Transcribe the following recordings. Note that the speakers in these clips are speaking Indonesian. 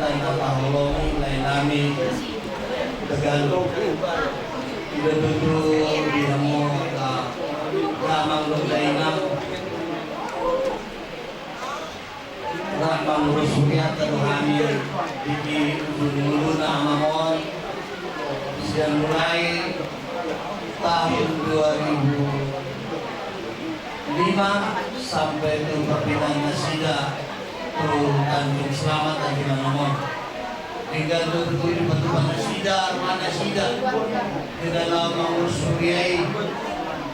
tayo kapahulong na namin Tagalog. Ibadudo di mo ramang luglainang ramang rusuya taruhamin di ulu na amamon siya mulai tahun 2005 sampai itu perpindahan nasida ke Tanjung Selamat dan Kinanamon. Hingga itu dibentuk nasida, armada nasida di dalam mengurus Suriai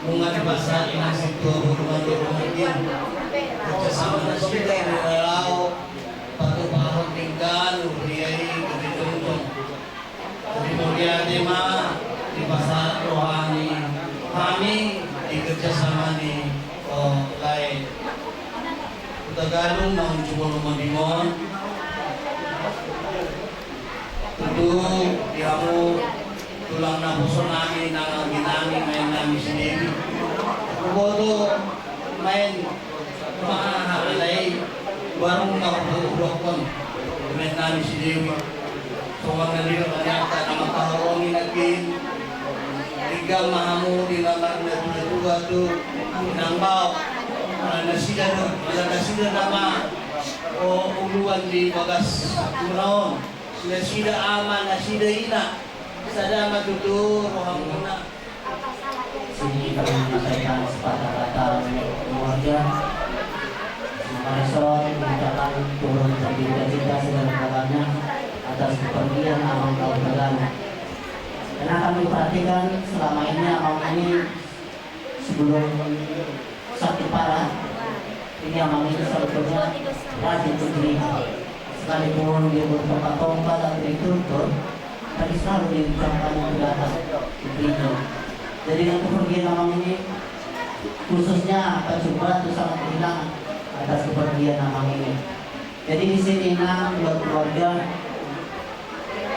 mengenai bahasa nasi tua berumah-rumah bersama nasida di dalam patuh bahut tinggal Suriai kebetulan di Mulia Dema di pasar rohani kami di kerjasama di lain Tagalog ng Chumolo Mandimon tentu dihamu tulang na puso namin na ginamit ngayon namin si Dewi kuboto main mahalay barong nakapulokon ngayon namin si Dewi so ang nalito kanyata na makahawangin natin ikaw mahamu dilamak na tuwa to nangbaw nasida nama o uluan di bagas kunaon nasida ama nasida ina sada matutur rohang muna sini kami menyampaikan sepatah-patah keluarga Marisol mengucapkan turun berduka-cita segala-galanya atas kepergian Amang Kautegan. Karena kami perhatikan selama ini Amang ini sebelum sakit parah ini Amang ini sebetulnya rajin begini sekalipun dia bertongkat-tongkat dan dituntut tapi selalu diucapkan ke atas istrinya. Jadi dengan kepergian Amang ini khususnya Pak Coba itu sangat kehilangan atas kepergian Amang ini. Jadi di sini buat keluarga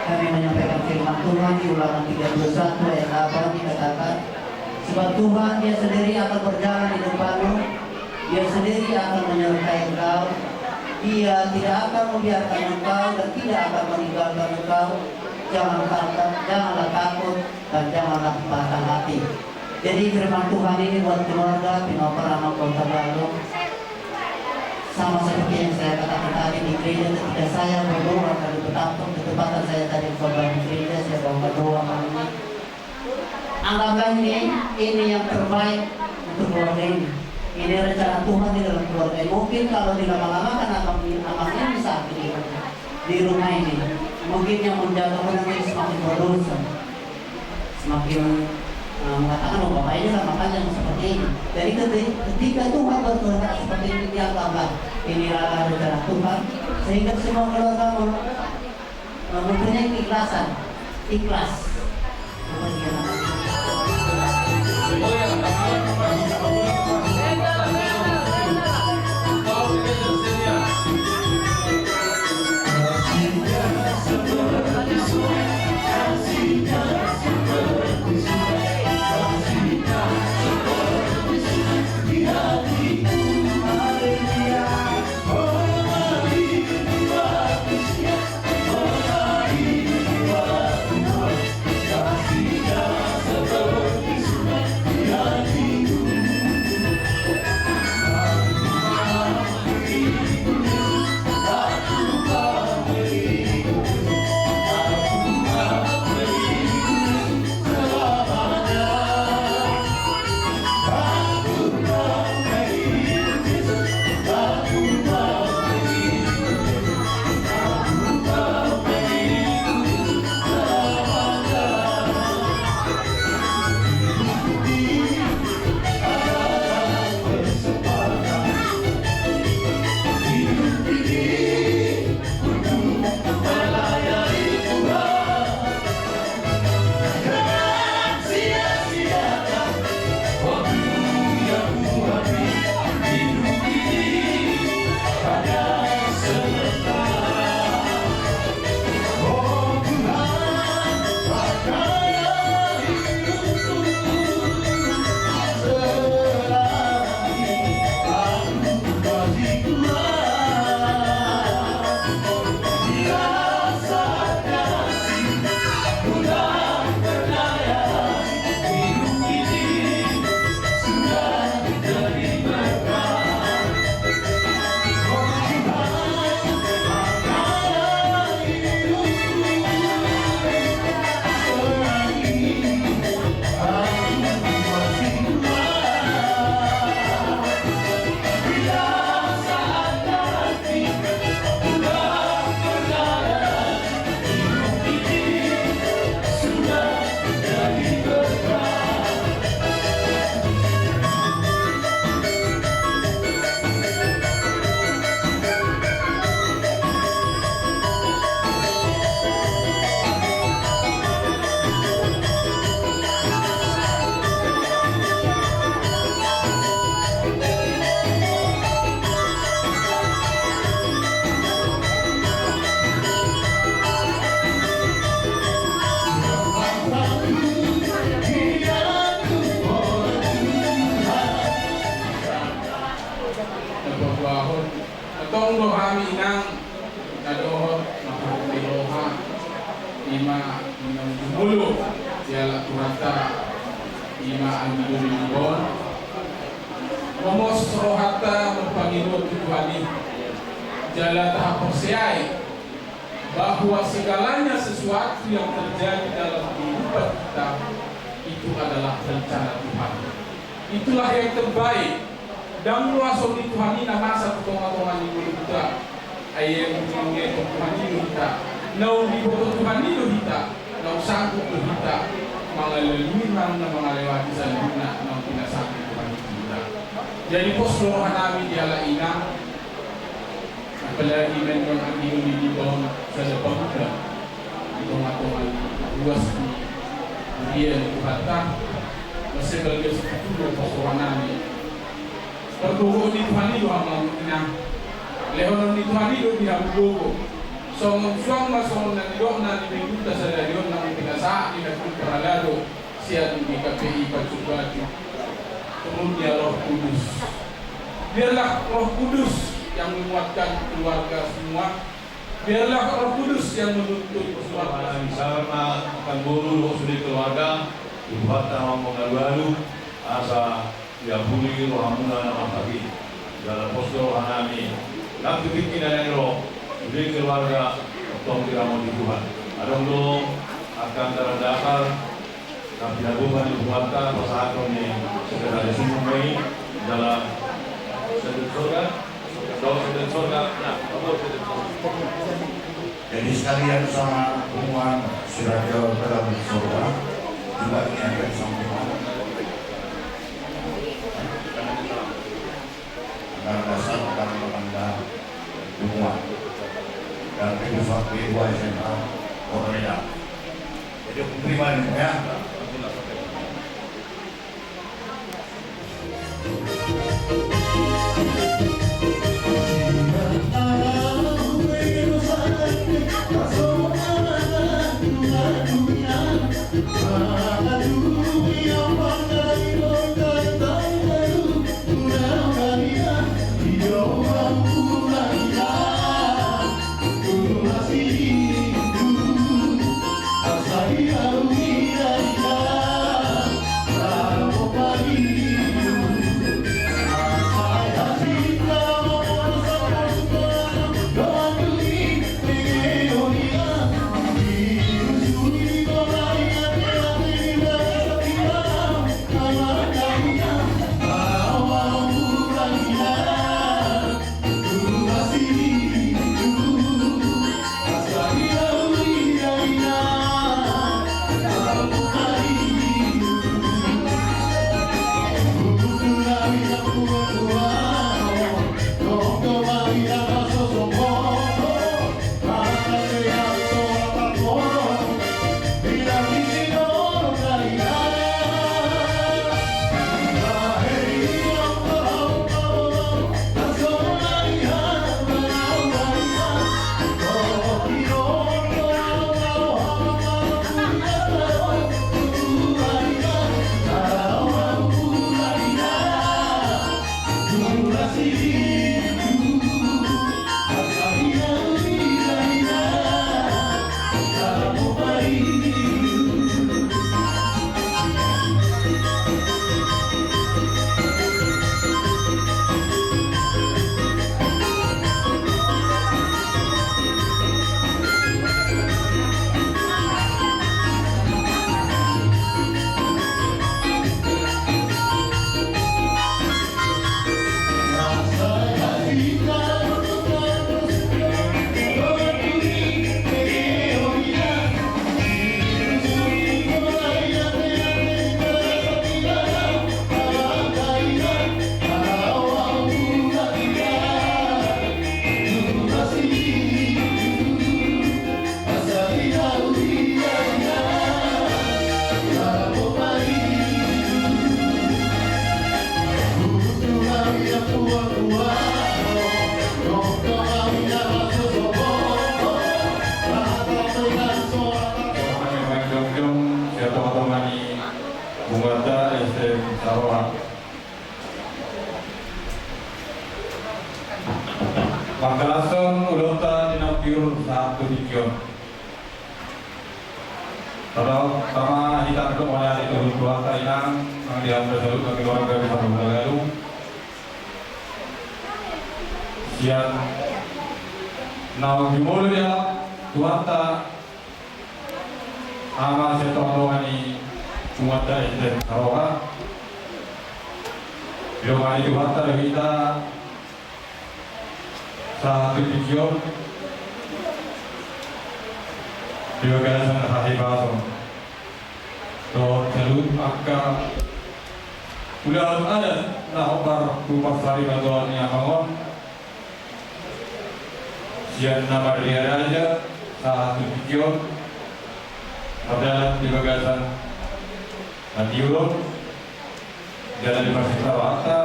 kami menyampaikan firman Tuhan di Ulangan 31 ayat 8 dikatakan sebab Tuhan dia sendiri akan berjalan di depanmu, dia sendiri akan menyertai engkau, dia tidak akan membiarkan engkau dan tidak akan meninggalkan engkau. Janganlah takut dan janganlah patah hati. Jadi firman Tuhan ini buat keluarga Pino Perama Kota Bandung sama seperti yang saya katakan tadi di gereja ketika saya berdoa kali bertampung ketepatan saya tadi korban di gereja saya berdoa ini. Anggaplah ini yang terbaik untuk keluarga ini. Ini rencana Tuhan di dalam keluarga ini. Mungkin kalau dilama-lamakan amangnya bisa di rumah ini. Mungkin yang menjaga menangis semakin berdosa, semakin mengatakan oh bapak ini lah makanya seperti ini. Jadi ketika Tuhan berkehendak seperti ini dia tambah inilah rencana Tuhan sehingga semua keluarga mempunyai keikhlasan, ikhlas. Yeah. ima mulu diala kurata ima angido libon momos rohata mempangido Tuhan jala tahap persiai bahwa segalanya sesuatu yang terjadi dalam kehidupan kita itu adalah rencana Tuhan. Itulah yang terbaik. Dan luason di Tuhan ini masa tonga-tonga di mulut kita ayam mengenai Tuhan ini kita nau di bawah Tuhan ini kita nau sanggup kita mengalami mana mengalewati salibna nau tidak sanggup Tuhan kita. Jadi pos rohan kami dialah inang apalagi menang angin di bawah saya bangga tonga-tonga luas dia kata masih bagi sepuluh pos rohan kami. Pertubuh di Tuhan itu amal menang. Lehonon di Tuhan itu tidak berdoa. Suang masong na nilok na nimiguta sa dalion ng pinasa inagkuparalado siya di KPI Patsubati. Kemudian Roh Kudus. Biarlah Roh Kudus yang menguatkan keluarga semua. Biarlah Roh Kudus yang menuntun keluarga. Sama akan buru sudah keluarga dibuat nama mengalu-alu asa ya puli rohamuna nama pagi dalam posko rohanami nanti bikin ada roh di keluarga tong diramu di Tuhan ada lo akan terdaftar dan dilakukan dibuatkan pasangan ini sekedar disumai dalam sedut surga nah jadi sekalian sama hubungan surat dalam surga juga ini akan disampaikan karena dasar karena anda hubungan dan kehidupan kedua SMA Korea. Jadi penerima ini ya. Pagkalason ulota dinapir sa tubiyon. Pertama kita untuk melayani turun keluarga yang diambil seluruh bagi keluarga besar lalu. Siang now dimulai dia tuanta ama setongani tuanta itu karoga. Bila itu tuanta kita satu video juga ganasan hari baru. So salut akka udah ada nahobar rumah sari bantuan yang bangun. Sian nama dia aja satu video adalah di bagasan Nadiuro jalan di Pasir Rawata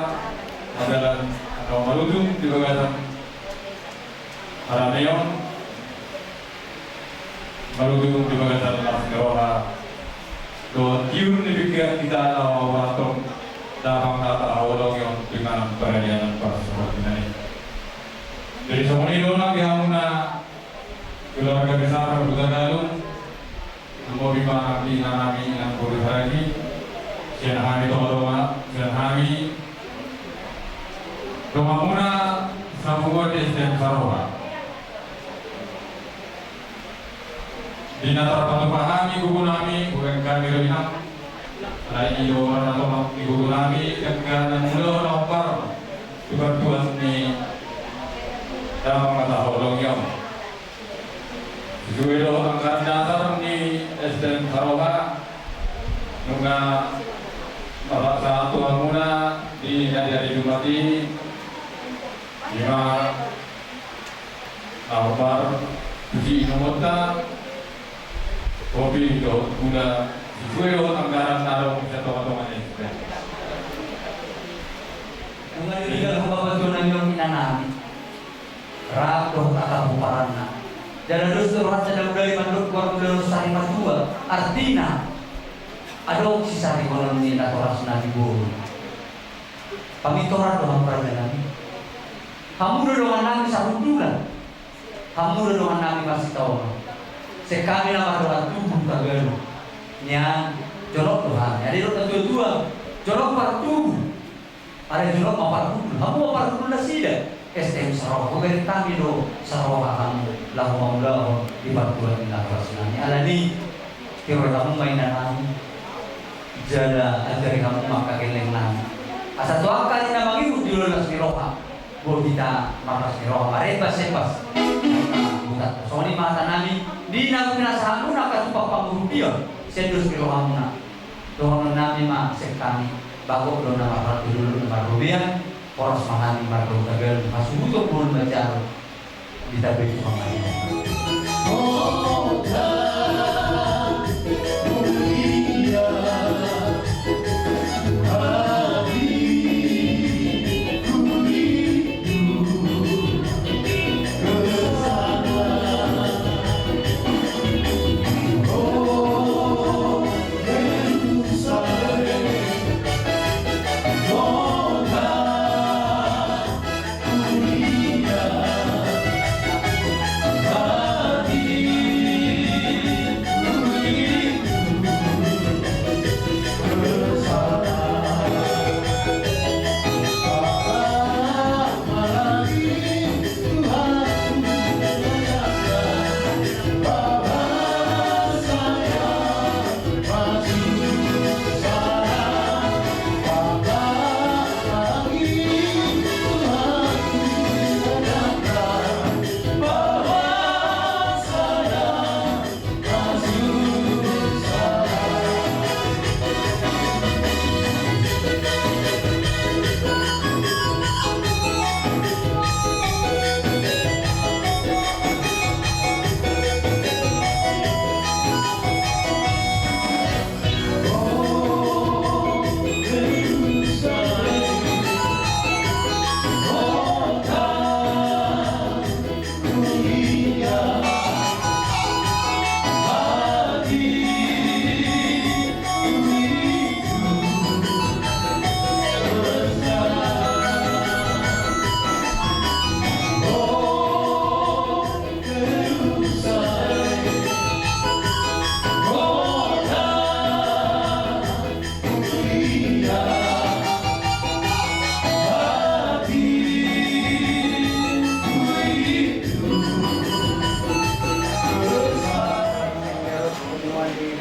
adalah Malutung di bagasan Arameon Malutung di bagasan Maskeroha do tiun di pikiran kita awatong dalam kata awalong yang dengan perayaan pas seperti ini. Jadi semua ini orang yang muna keluarga besar Budagalung, semua bima di nami yang boleh lagi, sian kami tolong, sian kami rumah muna sambuat dan saroha. Di antara pahami guru nami, bukan kami renang, lagi orang atau guru nami dengan mudah lapar, kebantuan ni. Dalam kata holong yang Juwelo anggaran dasar ni SDM Saroha nunga salah satu anguna di dari Jumati lima Albar Uji Inomota Kopi do guna Juwelo anggaran narong setomatongan SDM. Kung iligal ko babatunan yung inanami. Rato kakabuparan. Dan harus turun sedang dari manduk keluar dari sari madua. Artinya ada opsi sari kalau ini atau rasna di bawah. Pamitoran doang perjalanan. Kamu doang nami satu bulan. Kamu doang nami masih tahu. Sekali nama doang tubuh kagak. Nya jorok doang. Jadi doang dua. Jorok partu. Ada jorok mau partu. Kamu mau partu lah sih deh. STM Sarawak, kami kami do Sarawak kamu lahu maulah di Papua di Lampasani. Alani kira kamu mainan kamu, jada ajari kamu maka keleng nang. Asa tuang kali nama ibu di luar Siroha, bo kita makas Siroha, marepas sepas. Bukan, soalnya mata nami di nabi nasahamu nak katupak pangurupia, sendus Siroha muna. Doang nami mak sekami, bagok do nama ratu dulu nama rubian. Poros mahani margo tagal masuk butuh pun baca kita beri pemahaman.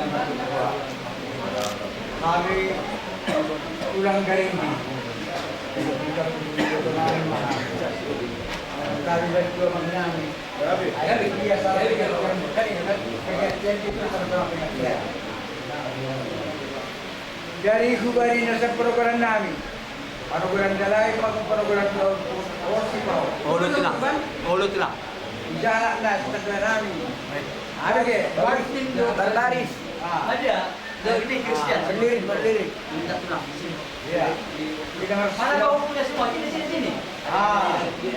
yang kedua. Kami ulang dari ini. Kita namin kami berdua mengenami. Ada biasa lagi kalau pengertian itu sama pengertian. Dari hubari nasa program namin. Program dalay program Osipaw. Ulit lang. Jalan na sa namin. Ada ke? Martin Barbaris. Ada. Dari Christian. Berlirik. Minta tulang. Ya. Kita harus. Mana kau punya semua? Sini. Ini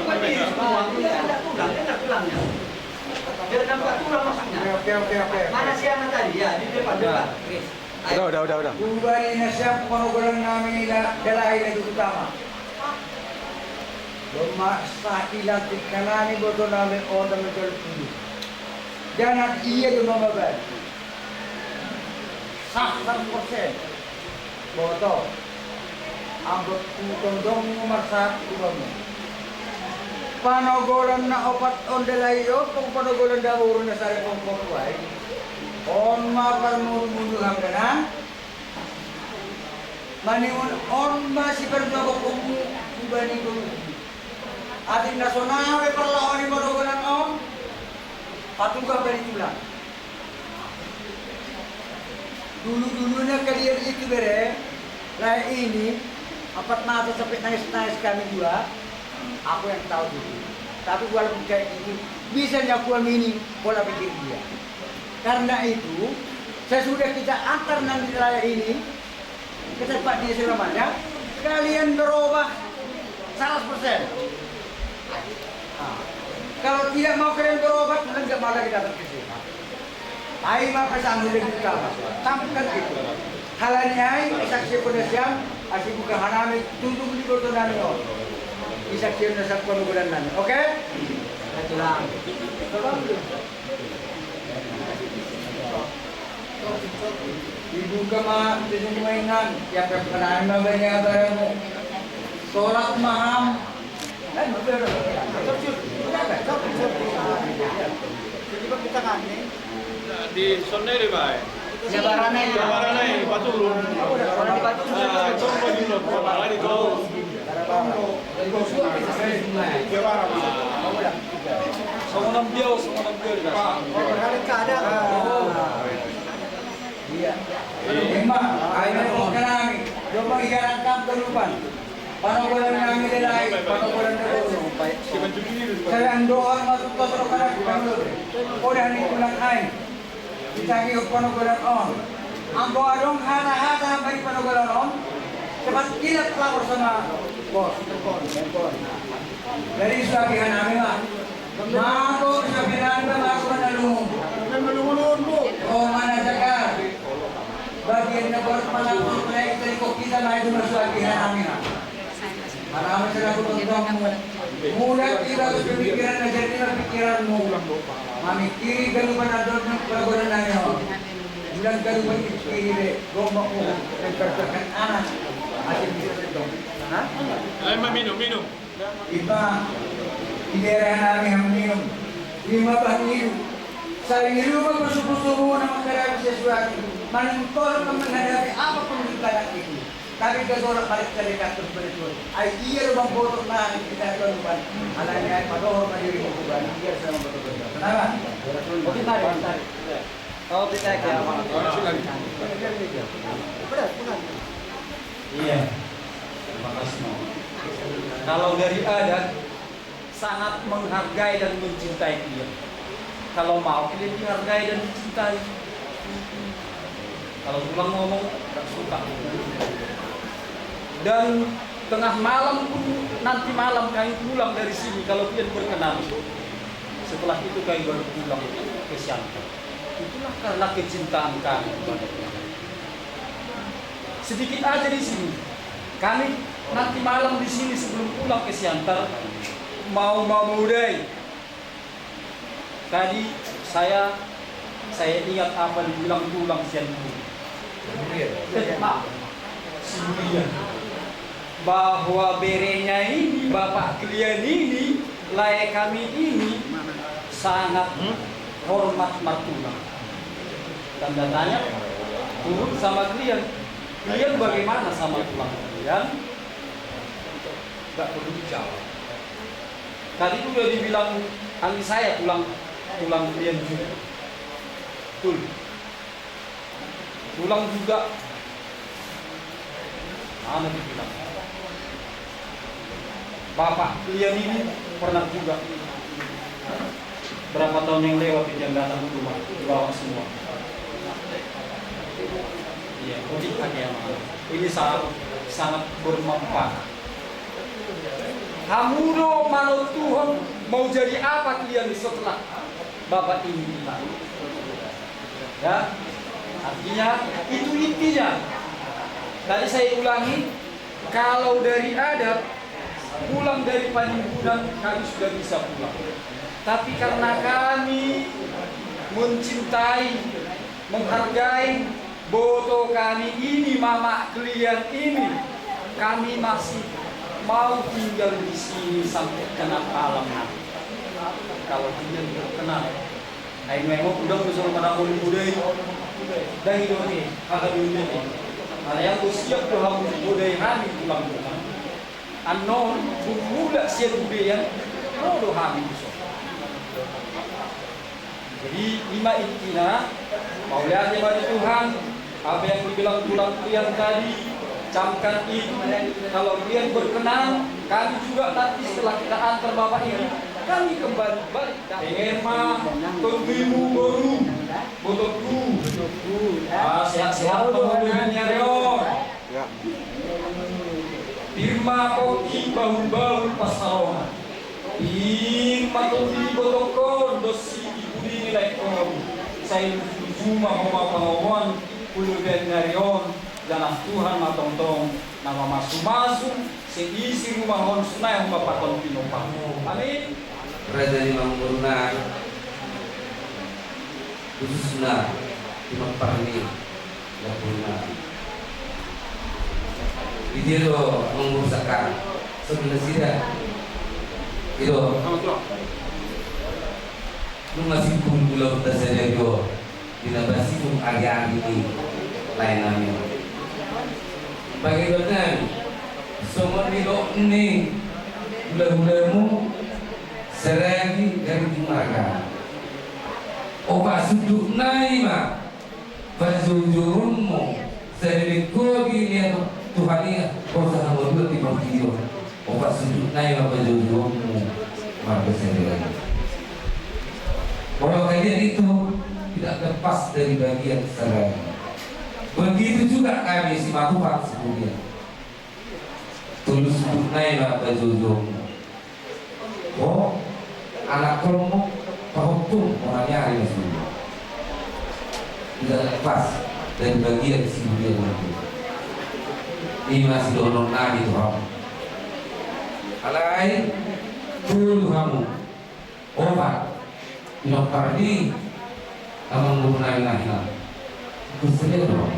berdiri semua. Ada tulangnya. Biar nampak tulang maksudnya. Oke. Mana si anak tadi? Ya, di depan. Udah. Ubari na siya panogulang namin nila dalahin na utama. Sa ilang kanani boto namin on the middle pulu. Jangan iya lumababad. 100% boto. Ang tutundong umarsa iba mo. Panogulang na opat on dalayo kung panogulang dahuro na sa repong pokway. On maparmurumuduhan ka na. Manimun on masih berdoa kumu kubani kumu. Ating nasonawe perlawan ni madogonan om. Patungkah balik tulang. Dulu-dulunya kalian itu bere. Nah ini 400 sampai nangis-nangis kami dua. Aku yang tahu dulu. Tapi walaupun kayak gitu bisa nyakuan mini pola pikir dia. Karena itu, sesudah kita antar nanti raya ini ke tempat dia selamanya, kalian berubah 100%. Kalau tidak mau kalian berubah, kalian nggak mau lagi datang ke sini. Ayo maka sanggup kita, sampaikan itu. Halanya ini saksi penasiam, asih bukan hanami, tunduk di kota nami on. Di saksi penasiam penuguran nami, oke? Tulang. Ibu kama tinong mainan, yang perkenaan mabanya barangmu. Sholat maham. Di Sonere bay. Jabaranai Patulun. Tunggu dulu, hari itu. Semangat dia. Iya. Lima, ayo kami. Coba ibaratkan kelupan. Panogolan namin nilai, panogolan na ulo. Saya ang doon matututo ka na kami. Udah ni kulang ay. Kita yung panogolan on. Ang doon hata-hata bagi panogolan on. Cepat kilat lapor sama bos. Dari sabihan namin lah. Mako sabihan namin mako manalung. Oh mana jaga. Bagian na baru panapun proyek dari kita na itu sabihan namin lah. Marami sila kututong mulat iba sa pemikiran na jadi na pikiranmu. Mamikiri galupan na doon ng palagunan na nyo. Mulang galupan ikikiri. Gomba mo. Nagkartakan anak. Asin bisa ito. Ha? Ay, minum. Iba. Iderahan namin ang minum. Lima ba minum? Sa ilumang puso-puso mo na magkarami sa suwati. Manungtol kang menghadapi apa pun kita itu. Tapi kesorak balik terdekat terus betul. Iya bang bodoh nah kita keluar. Alanya padoh mandiri bukan. Iya sama betul. Kenapa? Oke tarik. Kau kita ke. Iya. Terima kasih. Kalau dari adat sangat menghargai dan mencintai dia. Kalau mau kalian dihargai dan dicintai. Kalau pulang ngomong tak suka. Dan tengah malam pun nanti malam kami pulang dari sini kalau kalian berkenan. Setelah itu kami baru pulang ke Siantar. Itulah karena kecintaan kami kepada Tuhan. Sedikit aja di sini. Kami nanti malam di sini sebelum pulang ke Siantar mau memudai. Tadi saya ingat apa dibilang tulang Siantar. Bahwa berenya ini, bapak kalian ini, layak kami ini sangat hormat martulah. Tanda tanya turun sama kalian. Kalian bagaimana sama tulang kalian? Gak perlu dijawab. Tadi itu udah dibilang kali saya tulang kalian juga. Betul. Tulang juga. Mana dibilang? Bapak kalian ini pernah juga berapa tahun yang lewat yang datang ke rumah dibawa semua. Iya, ya, ini sangat bermanfaat. Kamu do manut Tuhan mau jadi apa kalian setelah Bapak ini kita? Ya, artinya itu intinya. Tadi saya ulangi, kalau dari adat pulang dari Panimbunan kami sudah bisa pulang. Tapi karena kami mencintai, menghargai boto kami ini, mama kalian ini, kami masih mau tinggal di sini sampai kena alam nanti. Kalau kalian berkenan, ayo memang udah bersama menamun budaya dan hidup ini, agak dunia ini. Ada yang siap tuh harus budaya kami pulang pulang. Anon, bumula siap budaya, mau doh kami besok. Jadi 5 intinya, mau lihat kepada Tuhan, apa yang dibilang tulang kalian tadi, camkan itu. Kalau kalian berkenan, kami juga nanti setelah kita antar Bapak ini, kami kembali balik. Ema, tungguimu baru, botolku. Sehat-sehat pemulihannya Reon. Firma koki bahu-bahu pasarongan. Firma koki botokon dosi ibu nilai kon. Saya cuma mau pengomong puluh Reon. Jangan Tuhan matong-tong nama masuk-masuk seisi rumah hon sunai bapak kon pinopang. Amin. Raja di Manguruna khususnya di Parni Lapuna itu mengusahakan sebelah sida itu mengasih pulau tersedia itu dinabasi pun agak ini lainnya bagaimana semua ini bulan-bulanmu seragi dari Jumlaga obat sudut naima bajujurunmu sedikit gini Tuhan ini proses nomor 2 di video obat sudut naima bajujurunmu maka seragi kalau kalian itu tidak lepas dari bagian seragi. Begitu juga kami si Matupak sebelumnya tulus sudut naima bajujurunmu. Oh, anak kelompok penghukum orangnya hari ini tidak lepas dari bagian sini ini masih dorong nabi Tuhan. Alai dulu kamu obat dokter ini kamu menggunakan nahilah kusudah dong.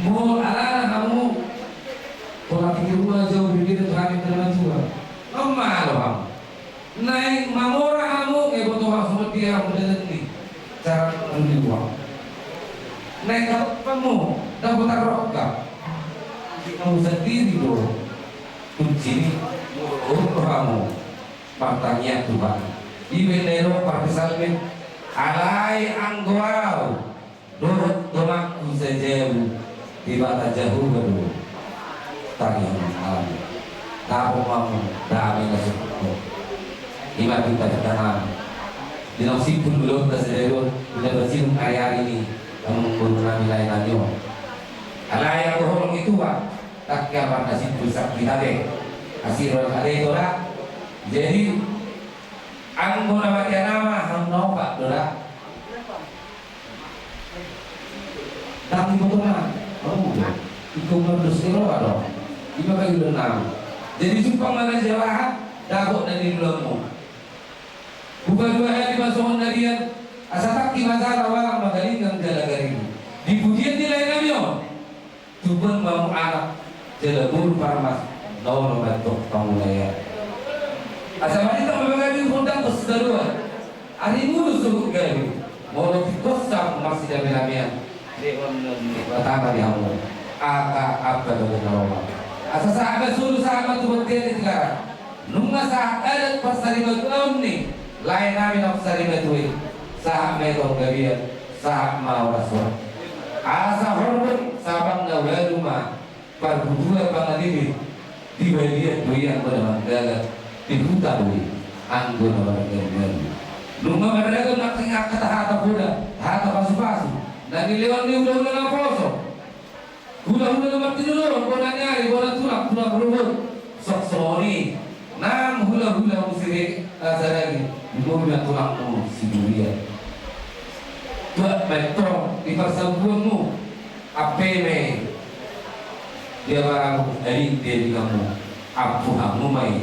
Mau ala kamu pola pikir rumah jauh berbeda Tuhan yang terlalu tua. Lemah loh kamu. Naik mamora kamu kayak butuh semua dia udah nih cara beli uang. Naik kamu dapat rokok kamu sendiri loh kunci kamu matanya Tuhan di bendera partisalmen alai anggau dorot domaku sejauh di bata jauh baru tadi malam kamu mau damai kasih lima kita pertama di nasi pun belum tersedia sudah bersih area ini kamu menggunakan wilayah nyo ala yang bohong itu pak tak kapan nasi pusat kita deh hasil ada itu lah jadi anggota baca nama hamno pak dola tapi bagaimana oh itu harus dilakukan dong lima kali berenang jadi jumpa mana jalan dapat dari belakang bukan dua hari masuk narian asatak di masalah awal magaling dan jalan garing di pujian nilai namanya tuban mau anak jelabur parmas no bantuk pamulaya asamani tak membagi undang kesedaruan hari mulu suruh garing mau lebih kosak awal si Jamilamian pertama di Allah aka abda dengan Allah asa sahabat suruh sahabat tu bertiada negara nunga sahabat pasaribat omni lain amin pasaribat tuh sahabat kau gabian sahabat mau rasul asa hormat sahabat ngawal rumah perbudua pangadini di bagian doyan pada mandaga di hutan anggun orang nunga mereka nak tengah kata hata kuda hata pasu-pasu dan di lewat ni udah nak poso udah mati dulu bola nyari bola tulang berubah sok sori nam hula musik lagi mobil tulang si dunia buat betul di persabuanmu apeme dia barang dari diri kamu aku kamu mai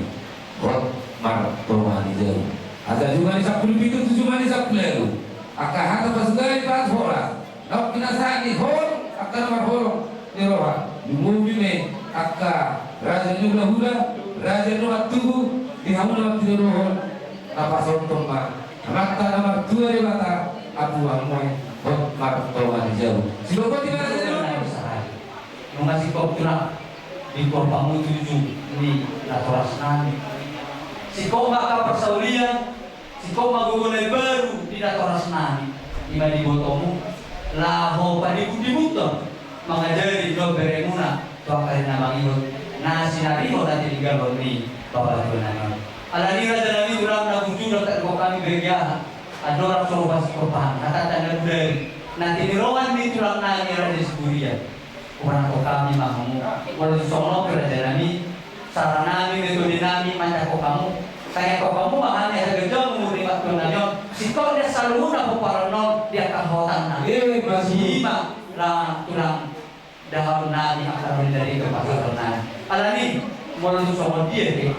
rot mar tomani jauh ada juga di 10 itu 7 mani 10 lalu akan hata pasugay pas horas nak kinasani hol akan nomor hol di roha di mobil ni akan raja juga hula raja nomor tubuh di hamil waktu hol apa sontong ma mata nomor 2 di mata aku amoy hot mar tomani jauh si bapak di mana jauh mengasih kau tulang di korpamu 7 ini naturasnani si kau maka persaulian si kau magugunay baru di naturasnani ima di botomu laho padibut-dibutong mengajari do beremuna tuang karina manginut na sinarimo na tinigalo ni bapak naman alani raja nami tulang na kunjung na ko kami berjahan adorang sobat korban natatanda dari nanti nirowan di tulang nani raja seburian orang ko kami mahamu walau sono raja nami saranami metode nami manja ko kamu kaya ko kamu mahane hagajong mumurimat ko nanyo si ko dia selalu na po paranon dia kahotan na masihima la tulang dahon nani akaron dari kepakaron nani alani walau sono dia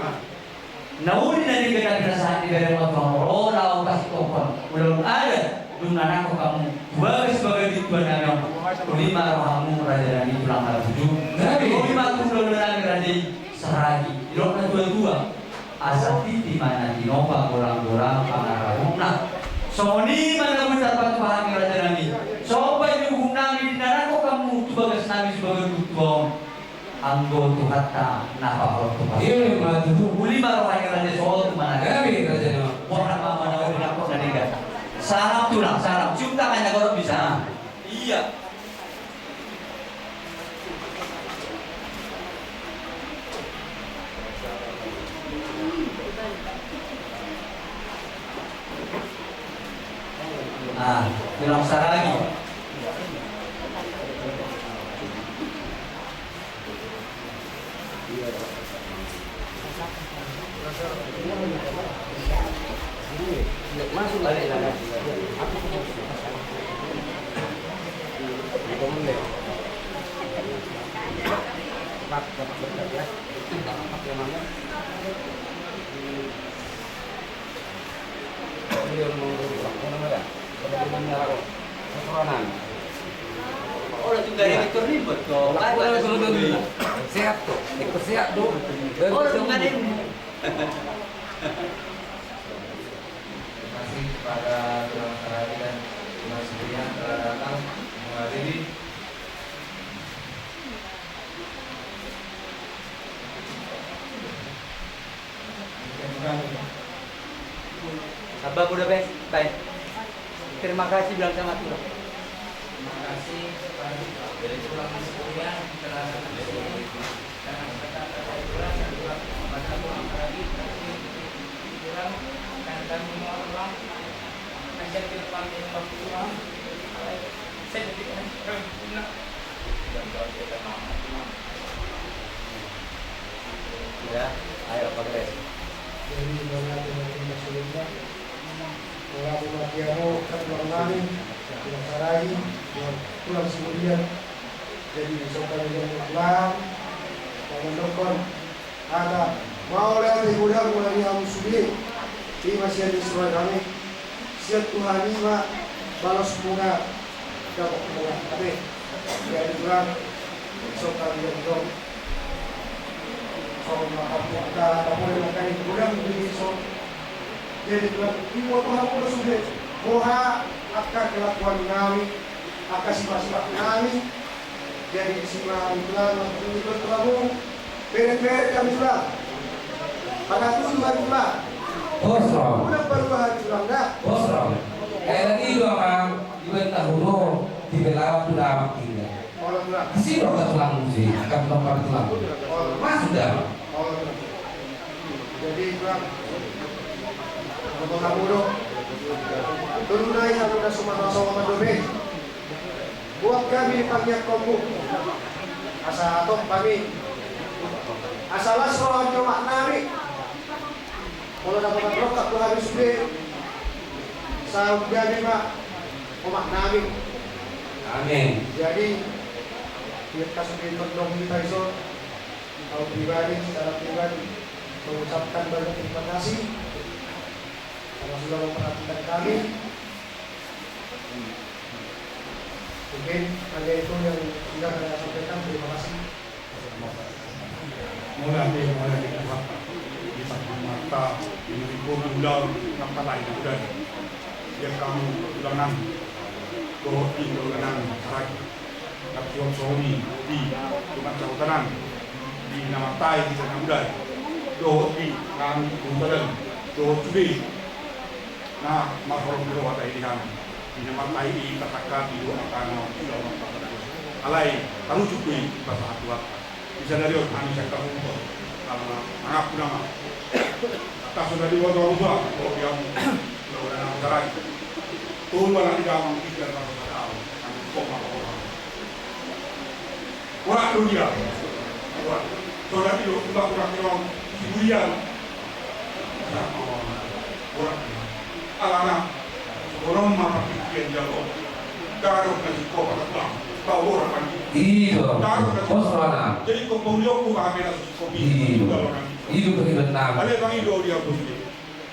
nauli na di kinasahan di dari mga pangorola o kasi kopon walang ada dumanan ko kamu bagus sebagai dituan namin kulima rohamu raja nani tulang tujuh kulima tulang nani raja saragi ilok na dua-dua asa titi mana dinopa golang-golang pangarahumna soni mana mendapat pahami raja nani sobat yung nami dinanan ko kamu tubagas nami sebagai dituan anggo tuhata napakot tuh iya maju uli marohani raja soal kemana kami raja no orang mama nawi nakok naniga sarap tulang sarap cium tangannya kalau bisa iya tulang saragi masuk lagi orang juga rektor ribet kok. Sehat tuh, ikut sehat tuh. Orang juga ini. Kasih kepada Tuhan Saragi dan Tuhan Surian telah datang menghadiri Abah udah baik. Terima kasih bilang sama Tuhan. terima kasih kepada dari Tuhan Surian telah datang ke sini dan kata-kata Tuhan dan kepada Tuhan Saragi Tuhan dan mohonlah ajar ke depan yang waktu Tuhan saya jadikan guna dan kita Ya, ayo Pak Gres. Jadi banyak yang sebelumnya Orang Matiano Katulangani Tulang Sarai yang Tulang Surian jadi sopan yang Islam mengendokkan ada mau lihat di gudang mulai yang sulit di masih di sekolah kami siap Tuhan ini balas bunga dapat bunga tapi ya dibilang sopan yang dong sopan apa boleh makan di gudang jadi so jadi dibilang ini waktu aku sudah moha akan kelakuan kami, akan sifat-sifat kami. Jadi semua bulan untuk kamu beret-beret kami sudah. Pada tujuan bulan. Bosro. Udah perubahan sudah dah. Bosro. Kayak tadi dua orang juga tahu di belakang sudah makin. Orang bulan. Kasih dong ke tulang sih, akan lompat tulang. Mas sudah. Jadi bulan. Untuk kamu dong. Tunai yang sudah semua dobe. Buat kami dipanggil kombu. Asa atau kami. Asalah soal maknami. Kalau dapat rokok tuh habis sudah. Saya jadi pak. Maknami. Amin. Jadi kita sudah mendong kita itu. Kalau pribadi, secara pribadi mengucapkan banyak terima kasih karena sudah memperhatikan kami. Mungkin hanya itu yang sudah saya sampaikan. Terima kasih. Mulai kita mata di samping mata ini pun ulang nampak lain sudah yang kamu ulangan doa ulangan lagi tapi suami di cuma jauh di nama tai di sana udah doa di kami ulangan doa cubi nah makhluk itu ada ini kan di nama tai katakan di doa karena alai harus cubi bahasa Arab bisa dari kami saya tahu karena anak nama tak sudah diwajib juga kalau dia udah sekarang turun nanti kamu pikir kalau tahu kami kok orang dunia orang sudah itu sudah kurang hiburan orang anak orang mana pikir jauh taruh kasih kau pada tahu orang kan Iya, bosro. jadi komponyo ku kami harus kopi juga orang itu kehidupan nama. ada bang itu dia pun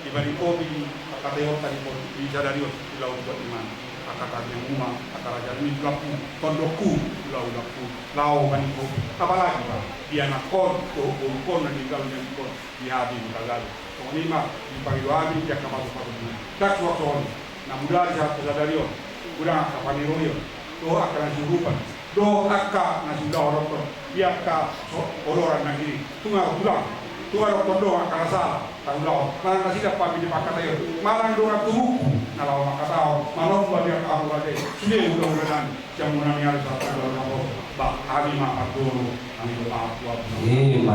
dibanding kopi kata yang tadi pun bisa dari pulau buat iman kata yang rumah kata raja ini laku kondoku lau kan kopi apalagi pak dia nak kon nanti kalau yang kon di hati kagak so lima di pagi wadi dia kapal ini tak waktu nah mudah saat dari udah kapan itu do akan dirupan do akka nasi orang tu dia ka orang negeri tunggal pulang tunggal kondo akan salah tahu lau mana nasi dapat di pakai ayo malang do orang tuh nalau maka tahu malam bagi aku lagi sudah udah jamunan yang satu orang bah hari makan dulu kami doa buat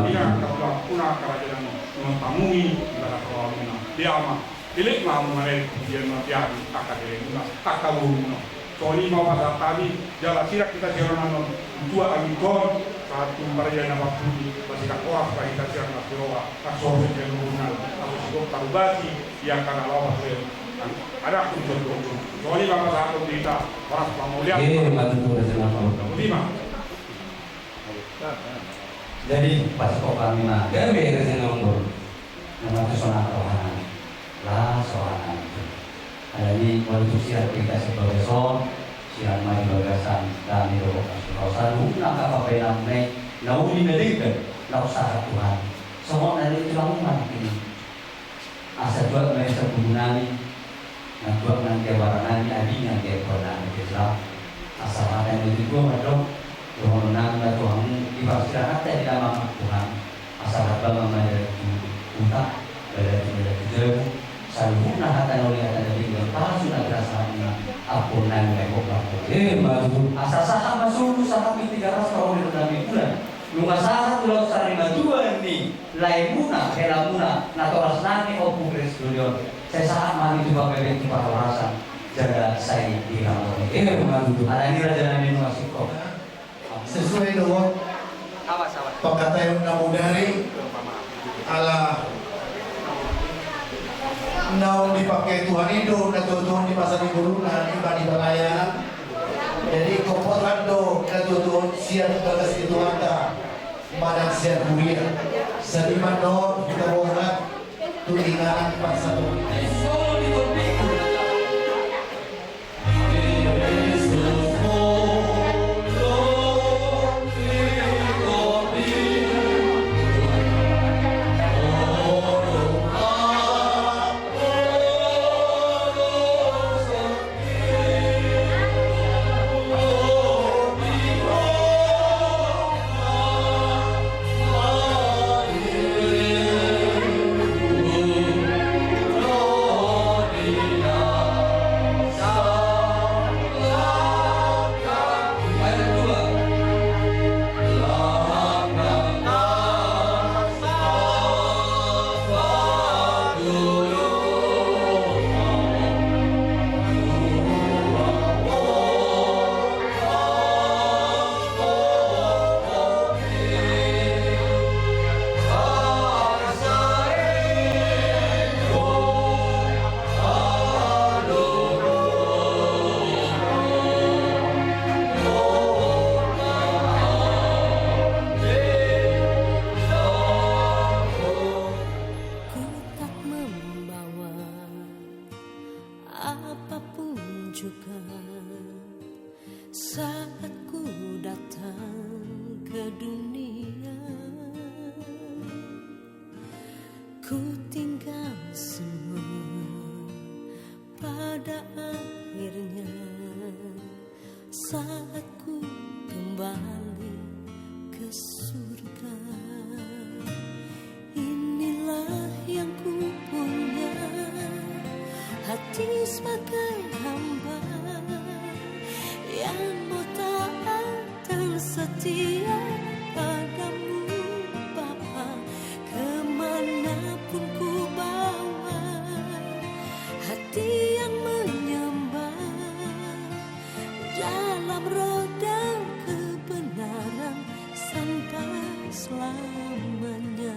dia kalau punah kerajaan mentamui negara kerajaan dia mah pilih mah mereka dia dia akademi akaburu Soli mau pada tadi jalan sirak kita jalan dua angkon satu perjalanan waktu masih tak kuat kita jalan nasional aksorsi jalan aku sebut tarubati yang karena lawan ada aku contoh Soli mau pada kita orang pemulihan lima jadi pas kok kami mah gawe kesini ngomong nama kesana rohani lah soalan ada ini waktu siar kita sebagai son siar maju bagasan dan itu kausan bukan apa namanya nauli nadikan nausaha Tuhan semua dari itu langsung ini asal buat mereka penggunaan nah buat nanti warnanya adinya dia pernah Islam asal ada yang itu gua madong Tuhan dan Tuhan dipaksakan di dalam Tuhan asal apa mengajar kita belajar jauh salibuna hata oleh ada dengan para sudah berasanya aku nang lekok aku asal saham masuk saham 300 tahun dari bulan lunga saham pulau sarima dua ni laimuna helamuna natoras nani opu kresdolion saya saham mani juga bebek di para rasa jaga saya di dalam ada ini raja nani nuasiko Sesuai dengan perkataan Nabi dari ala nau dipakai Tuhan itu Tuhan di masa guru nanti di pelayanan jadi komporan do Tuhan siap bagas itu anda pada siap mulia seniman do kita bohong tulingan pas satu Saat ku datang ke dunia, ku tinggal semua pada akhirnya. Saat ku kembali ke surga, inilah yang ku punya, hati sebagai hamba yang mau taat dan setia padamu Bapa. Kemanapun ku bawa, hati yang menyembah dalam roda kebenaran sampai selamanya.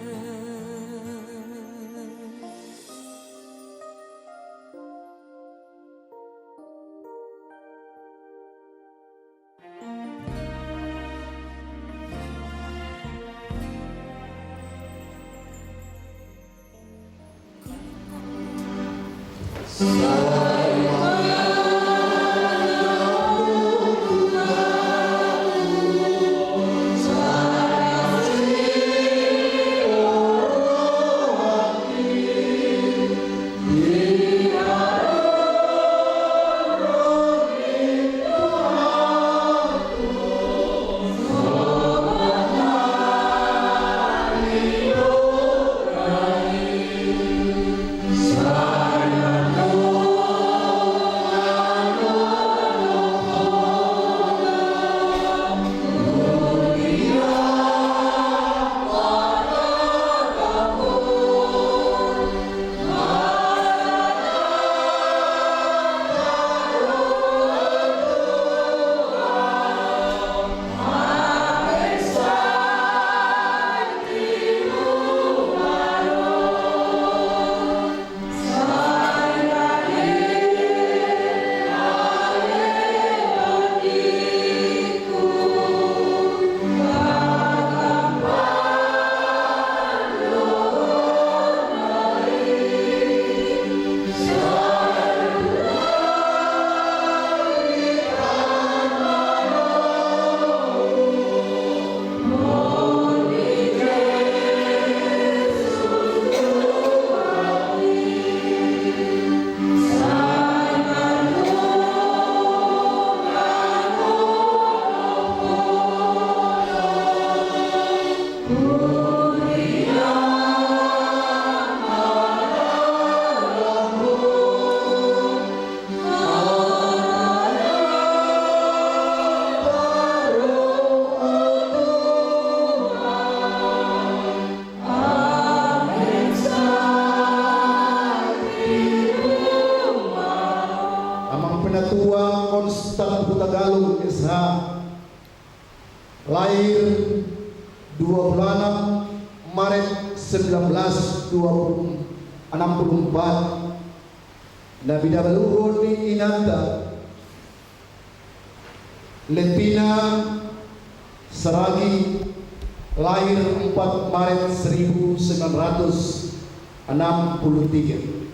Penatua Konstan Huta Galung SH, lahir 26 Maret 1964, Nabida Baluhur di Inanta, Letina Saragi, lahir 4 Maret 1963.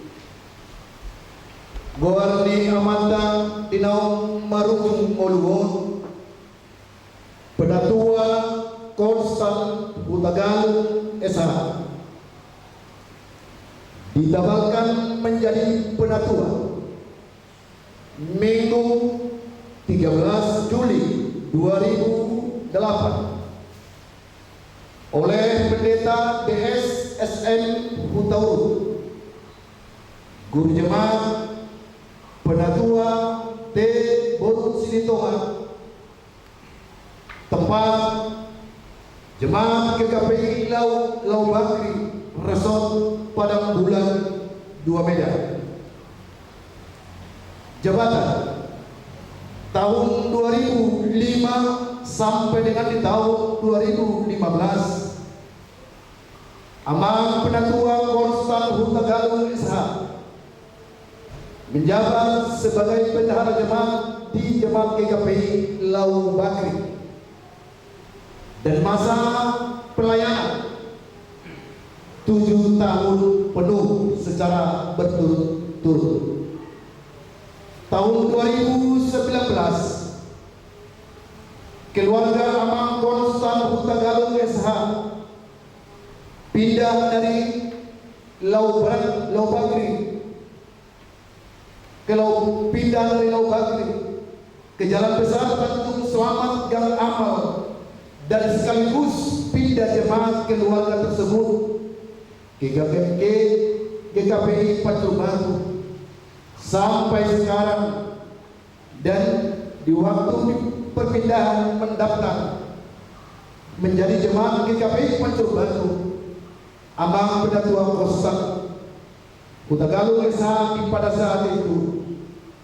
Goarni Amanda Dinaung Marung Moluon, Penatua Konstan Huta Galung SH, ditabalkan menjadi penatua Minggu 13 Juli 2008 oleh Pendeta DS SN Hutauru, Guru Jemaat Penatua T. Boru Sinitonga, tempat Jemaat GKPI Lau Bakri Resort Padang Bulan 2 Medan. Jabatan tahun 2005 sampai dengan di tahun 2015 Aman Penatua Konstan Huta Galung SH, menjabat sebagai bendahara jemaat di Jemaat GKPI Lau Bakri, dan masa pelayanan 7 tahun penuh secara berturut-turut. Tahun 2019 keluarga Amang Konstan Huta Galung SH pindah dari Lau Bagri pindah dari Lau Bagri ke Jalan Besar Tanjung Selamat Gang Amal, dan sekaligus pindah jemaat keluarga tersebut ke GKPI Pacu Batu sampai sekarang. Dan di waktu perpindahan mendaftar menjadi jemaat GKPI Pacu Batu, Amang Penatua Konstan Huta Galung SH pada saat itu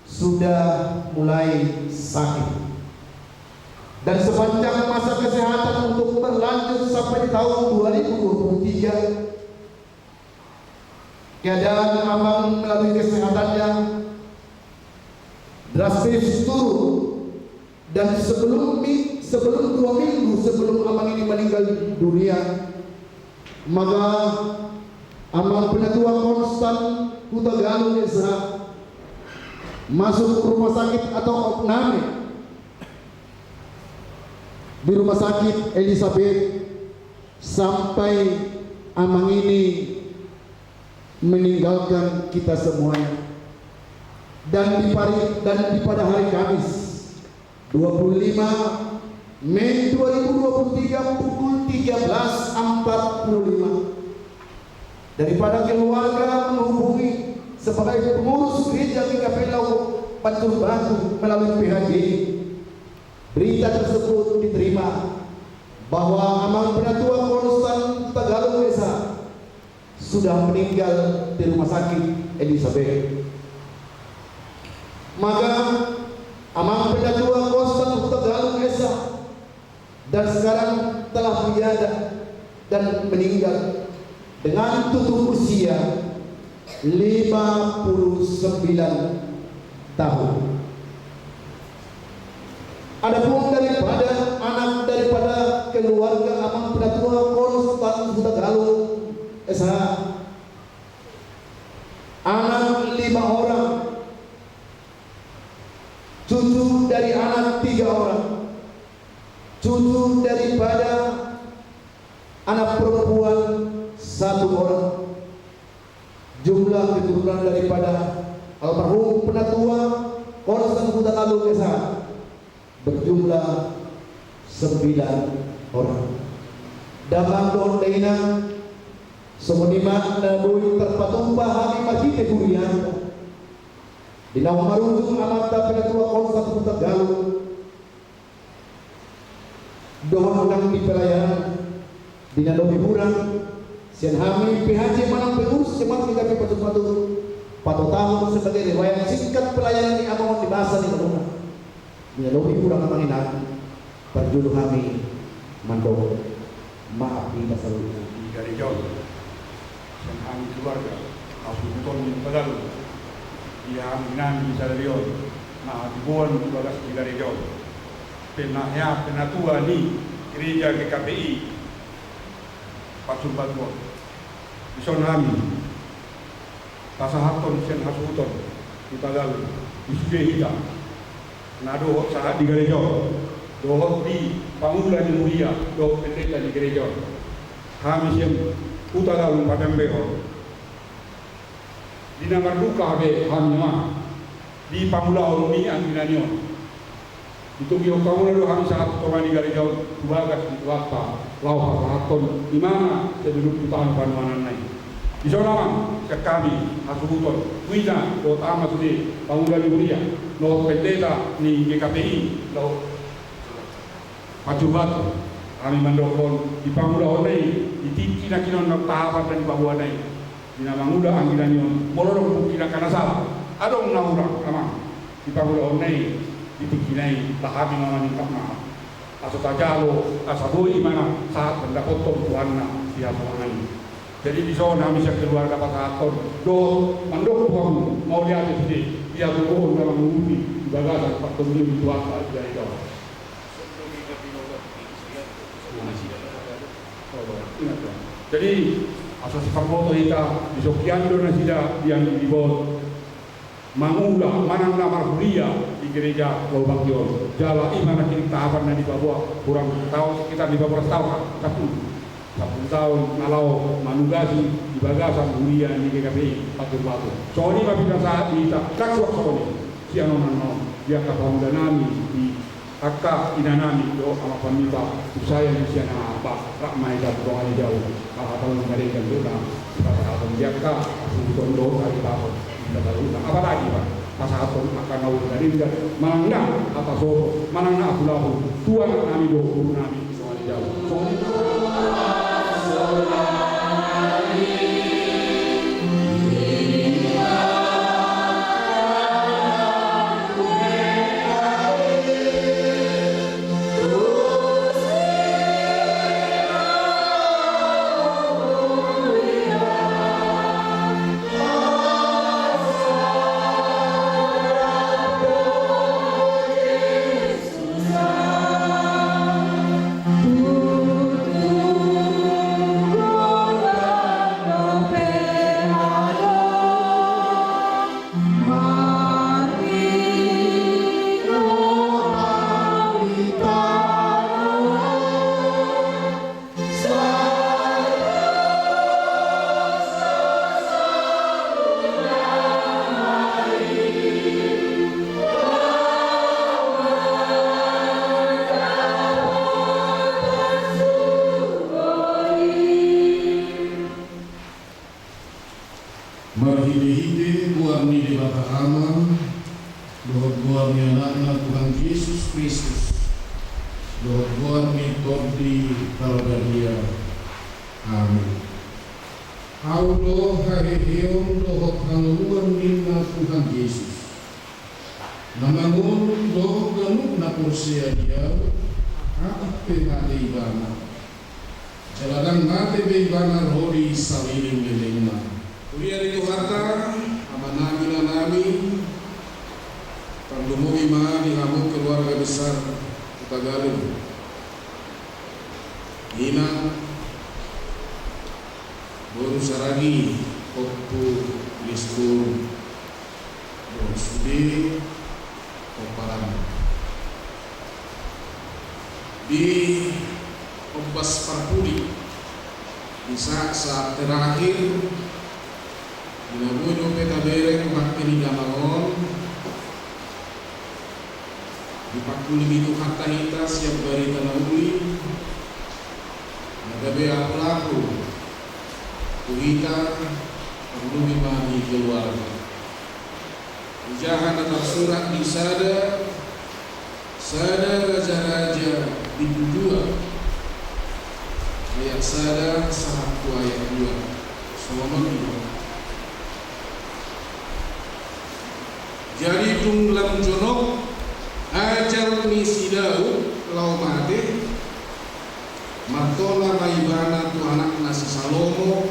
sudah mulai sakit, dan sepanjang masa kesehatan untuk berlanjut sampai di tahun 2023, keadaan Amang melalui kesehatannya drastis turun, dan sebelum 2 minggu sebelum Amang ini meninggal dunia, maka Amang Penatua Konstan Huta Galung SH masuk rumah sakit atau opname di Rumah Sakit Elizabeth sampai Amang ini meninggalkan kita semuanya. Dan pada hari Kamis 25 Mei 2023 pukul 13.45 daripada keluarga menghubungi sebagai pengurus gereja GKPI Pacu Batu melalui PHG. Berita tersebut diterima bahwa Amang Penatua Konstan Huta Galung SH sudah meninggal di Rumah Sakit Elizabeth. Maka Amang Penatua Konstan Huta Galung SH dan sekarang telah tiada dan meninggal dengan tutup usia 59 tahun. Adapun daripada keluarga Amang Penatua Konstan Huta Galung SH, anak 5 orang, cucu dari anak 3 orang, cucu daripada anak perempuan 1 orang. Jumlah keturunan daripada almarhum Penatua Konstan Huta Galung SH berjumlah 9 orang. Damang doon daina sumuniman na buhay terpatumpah hami magite kuriyan dinaw marunong Amang Penatua Konstan Huta Galung doon nang di pelayanan dinadaw hiburan sian hami PHJ manang pengurus jemaat GKPI Pacu Batu tahun sebagai riwayat singkat pelayanan di Amang di bahasa di Kaduna dinadaw hiburan Amang inan perjulu hami mandong maaf di bahasa di gereja sian hami keluarga asuton di Tagalog di hami inan di Sadarion na dibuan di gereja penatua ni gereja GKPI Pacu Batu ison hami tasahaton sen hasuton di Tagalog isude hida nado saat di gereja dohot di pangula di mulia dohot pendeta di gereja kami siem Tagalog padambeho di namar duka be kami mah di pangula orumi anginanyo itu kio kamu lalu kami saat toman di gereja tuagas di wakta lau haton di mana sedulur putahan panuanan naik di sana kami hasuton wina do tama sude pangula di mulia no pendeta ni GKPI lo Pacu Batu kami mandokon di pangula onai di tiki na kinon na tahapan dan bawa nai di nama muda anggilanyo molorong bukina kana salah adong naura amang di pangula onai di tiki nai tahami mama minta maaf aso tajalo asabui mana saat pendapotong tuanna dia tuanai. Jadi di sana bisa keluarga pasaton do mandokon mau lihat di dia turun dalam mengundi di bagasan pak tumbuh di tuan dari jauh. Jadi asal sepak foto kita di Sokiando na sila yang di bawah Mangula manang namar kuliah di gereja Lobang Kion. Jala imana kini tahapan di Papua kurang tahu kita di Papua tahu 10 tahun nalau manugasi di bagasan kuliah di GKPI batu. Soalnya babida saat kita kakswak soalnya siano nano dia kapauda nami di Akka inanami do ama pamita saya di siana apa ramai dan doa jauh kalau mereka juga kita akan jaga untuk doa kita apa lagi Pak? Pasapun akan naul dari dia manangna atas soro manangna akulahu tuan nami do guru nami soal jauh. Marhide-hide buarni di bapa ama, dohot buarni anakna Tuhan Yesus Kristus, dohot buarni tordi kalbadia. Amin. Audo haheheon dohot hanguan minna Tuhan Yesus. Namangun dohot ganuk na porsia dia, ape mate ibana. Jaladang mate beibana rodi sawiling belengna. Kuliah di harta, amanami nami, pandumui ma di hamuk keluarga besar Tagalog. Ina, Boru Saragi, Kopu, Liskur, Boru Sudi, Koparan. Di Ombas Parpudi, di saat terakhir. Dinabuno peta berek makin gamangon dipakuli itu kata hita siap bari tanahuli nagabe pelaku kuhita perlu mimani keluarga ujahan atau surat di sada raja-raja di 2 ayat sada 1 ayat 2 semua itu. Jadi tunglang jonok ajar misidau lau mate matola maibana tu anak nasi salomo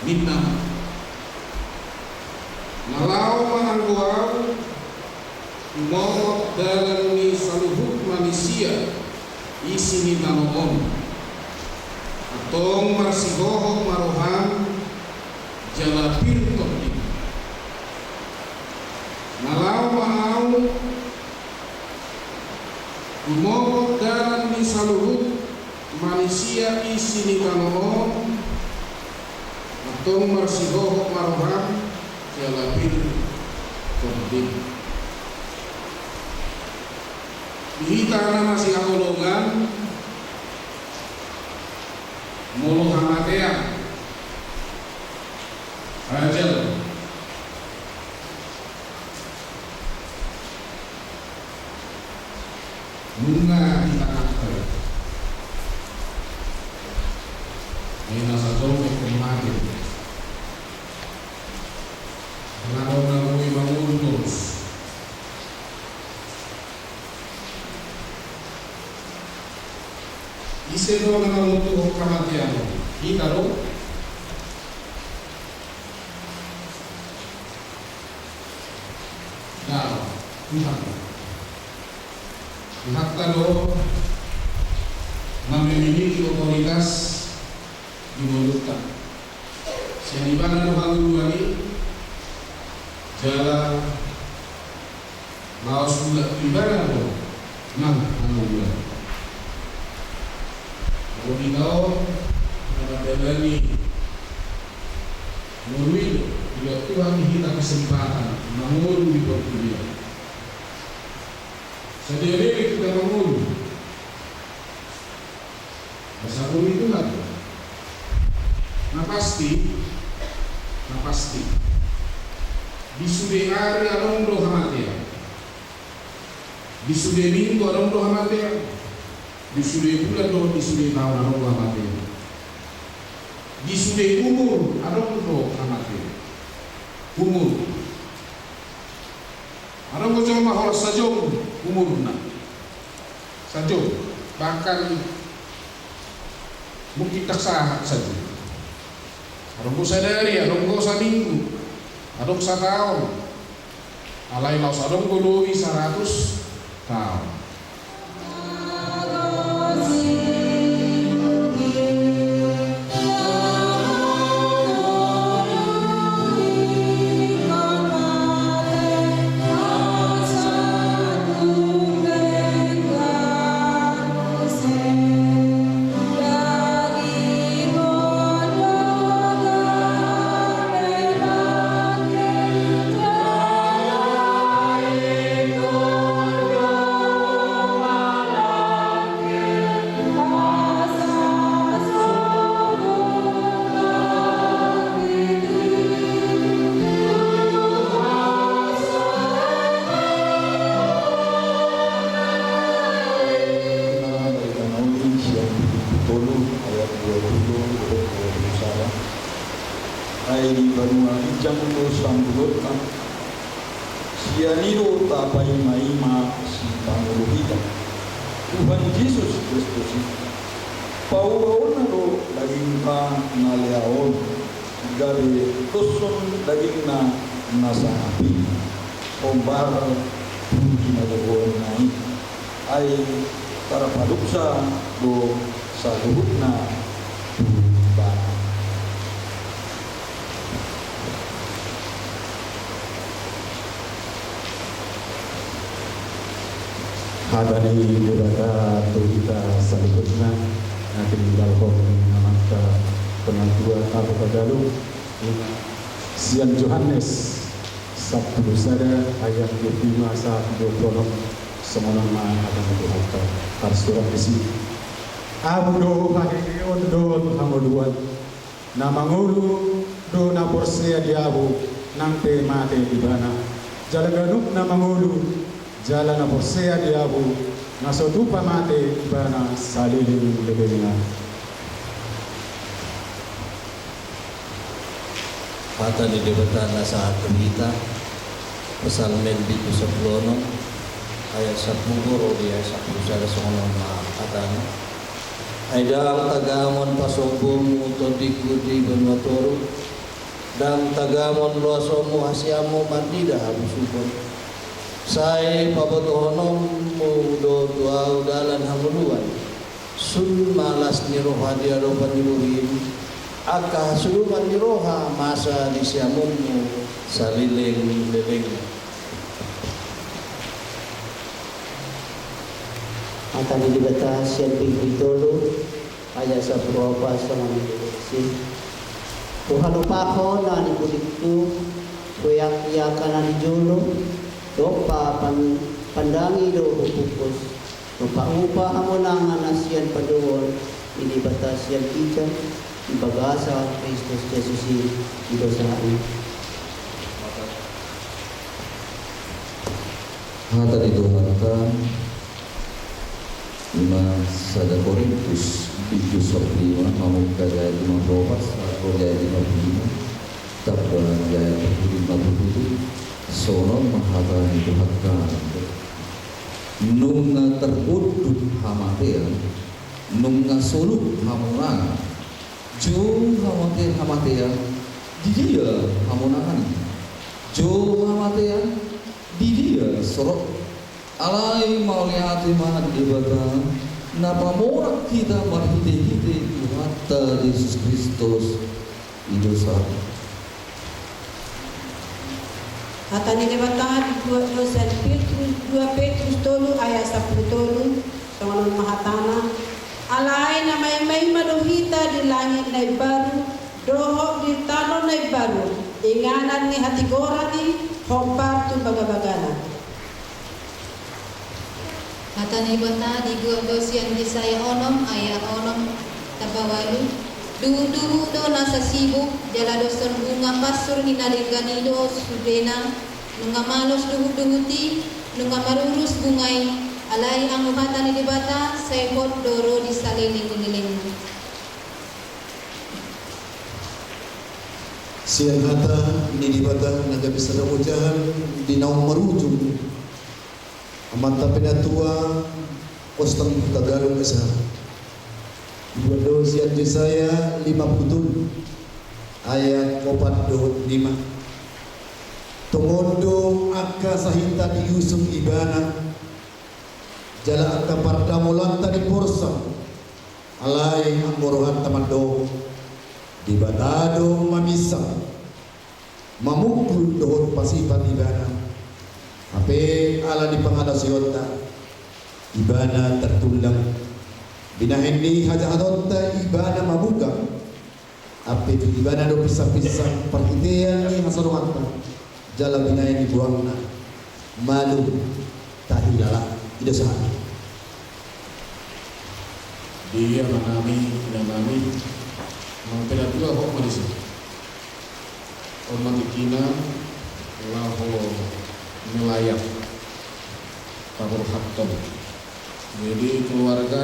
minna nalau manangguau momot dalam ni saluhuk manusia isi ni nanomon atong marsihohok marohan jalapir tokni nalau mau umomot dalam ni saluhuk manusia isi ni tanomon atong marsihohok marohan jalapir tokni di tanah masih akolongan mulu hamatea ajal bunga kita kakak ini nasa jombe kemarin nangoi bangun terus ise do nangautu kematian kita do nah pihak tado memiliki otoritas di mulutnya. Siapa yang dulu lagi Jala laos bulat ibarat lo nang bulat. Kalau kau mengadani murwil bila Tuhan kita kesempatan mengulu di waktu dia. Sendiri kita mengulu. Masa itu kan. Nah pasti di sude hari along do hamatia, di sude minggu along do hamatia, di sude bulan do, di sude tahun along do hamatia, di sude umur along do hamatia, umur along do cuma mahal sajong umur na sajong bahkan mungkin tak sahat saja. Adong ko sadari, adong ko sa minggu, adong sa taon. Alay laos adong ko luwi 100 taon. Sianiro tapai maima si panguruhita Tuhan Yesus Kristus pauaon ro daging ka naleaon dari tusun daging na nasa api ombar kinagawa nai ay tarapaduksa do sa luhut na bana. Hadani dewata kita selanjutnya nanti balkon namanya penantua Abu Badalu Sian Johannes Sabtu Sada ayat 25 saat 26 semono akan dibuka harsurat isi Abu do pagi ondo hamoduan namangulu do na porsia diabu nangte mate di bana jalaganuk namangulu jalan aposea diabu nasotupa mate bana salili lebena Pata di debatan nasa kita pasal melbi kusaplono ayat 10 rodi ayat 10 sada songono atan ayat tagamon pasobong utodikudi benwatoru dan tagamon loasomu hasiamu mandida habusupon Sai pabatohonom mudo dua udalan hamuluan sun malas niroha diaroban niruhin aka suluman niroha masa disiamunmu saliling leleng akan dibata sian pingpitolo ayat 10 sama si Tuhan upako na nipuliktu kuyak iyakan na nijulo Dopa pandangi do hupupos Rupa-upa hamonangan asian paduon Ini batasian kita Ibagasa Kristus Yesus Idosaan Hata di Tuhan Lima sada Korintus 7:5 Mamukka jaya 15 Aku jaya 55 Tabra jaya 57 Sono mahatani Tuhan nunga teruduk hamatea nunga suluk hamunanga jo hamatea di dia hamunangan jo hamatea di dia sorok alai maulihati mahat dibata napa morak kita marhite-hite Tuhan Yesus Kristus idosa Hatani debata di 2 Petrus tolu ayat 10 tolu Tuhan mahatana alai na may maluhita di langit na baru doho di tanah na baru inganan ni hati gorani hompar tu bagabagana. Hatani bata di 2 Yesaya onom ayat onom tabawalu duhu do nasa sibuk jala doson bunga pasur hinalinganido sudena nunga malos duhu ti nunga marurus bungai alai ang hatani di bata saipot doro di saliling-liling. Siang hata ini di bata naga bisa ujahan di naung merujung amanta penatua ostang tagarung esa 2 Yesaya 50 ayat 45 Tomodo akka sahita di Yusuf ibana jala akka pardamulan tadi porsa alai amorohan tamando di batado mamisa mamukul dohon pasipan ibana ape ala di pangadasiota ibana tertulang binahendi haja-hajonta ibana mabuka ape ibana do pisah-pisah perhitian ni hasaruhanta jala binayan dibuangna malu tahilala tidak sah dia menami mengpeda dua kok di sini orang dikina laho nelayak tabur hakton jadi keluarga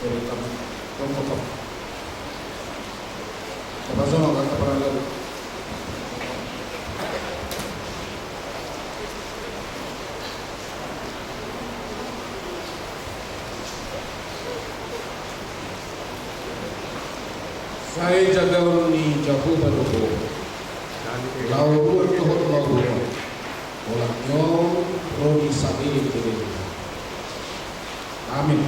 dari kamu kelompok. Sama-sama kata para lalu. Saya jaga ni jago baruko. Lalu tuhut lalu. Olaknya rodi sakili kiri. Amin.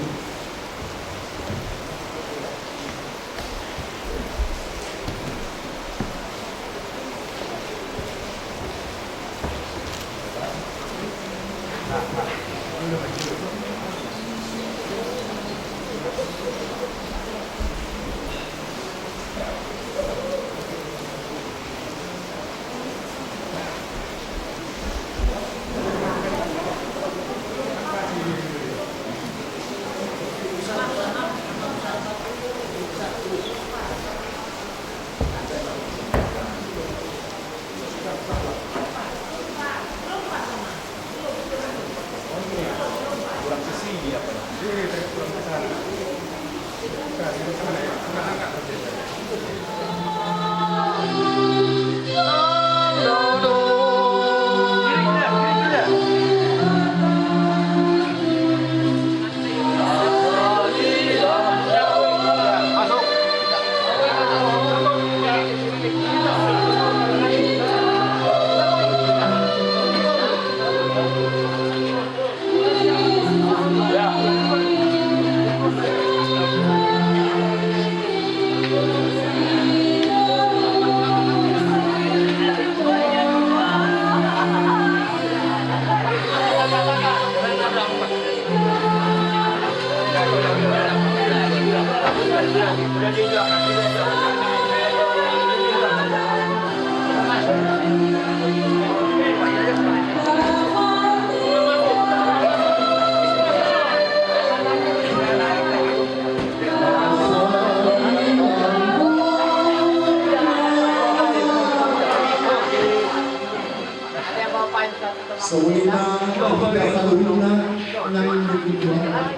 Sewina kita tahunan yang berjuang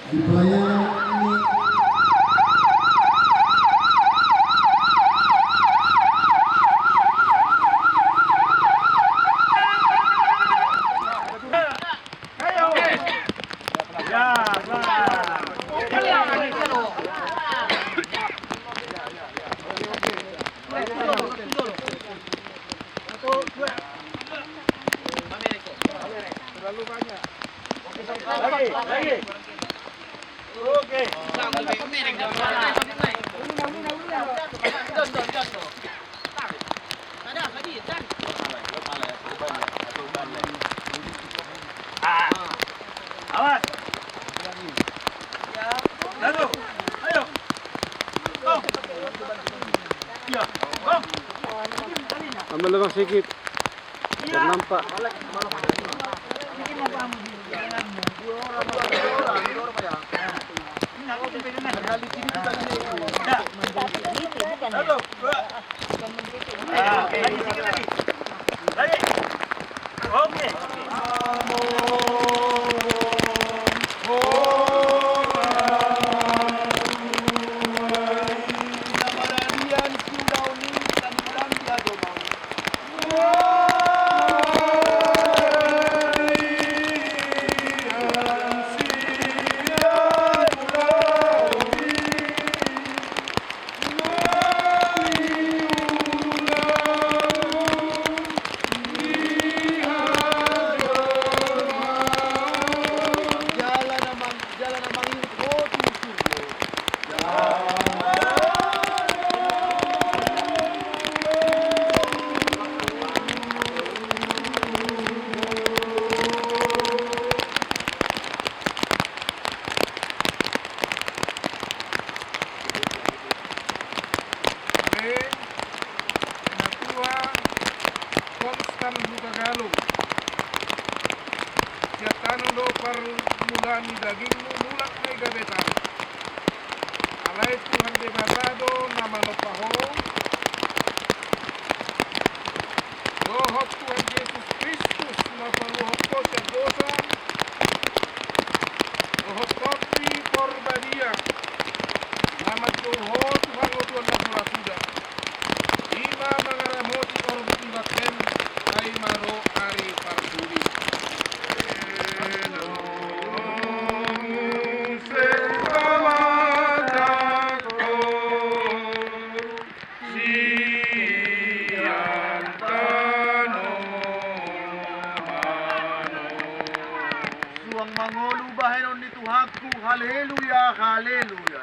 di pelayanan ini. Terlalu banyak. Lagi. Oke. Awas. Lalu. Ayo. Go. Ya. Go. Tambah lebih sedikit. Biar nampak. Oke. Permulaan dagingmu mulak na igabetan. Alay Tuhan debatado nama lopaho. Lohot Tuhan Yesus Kristus na paluhot ko sa dosa. Lohot kopi korbadiya Haleluya, haleluya.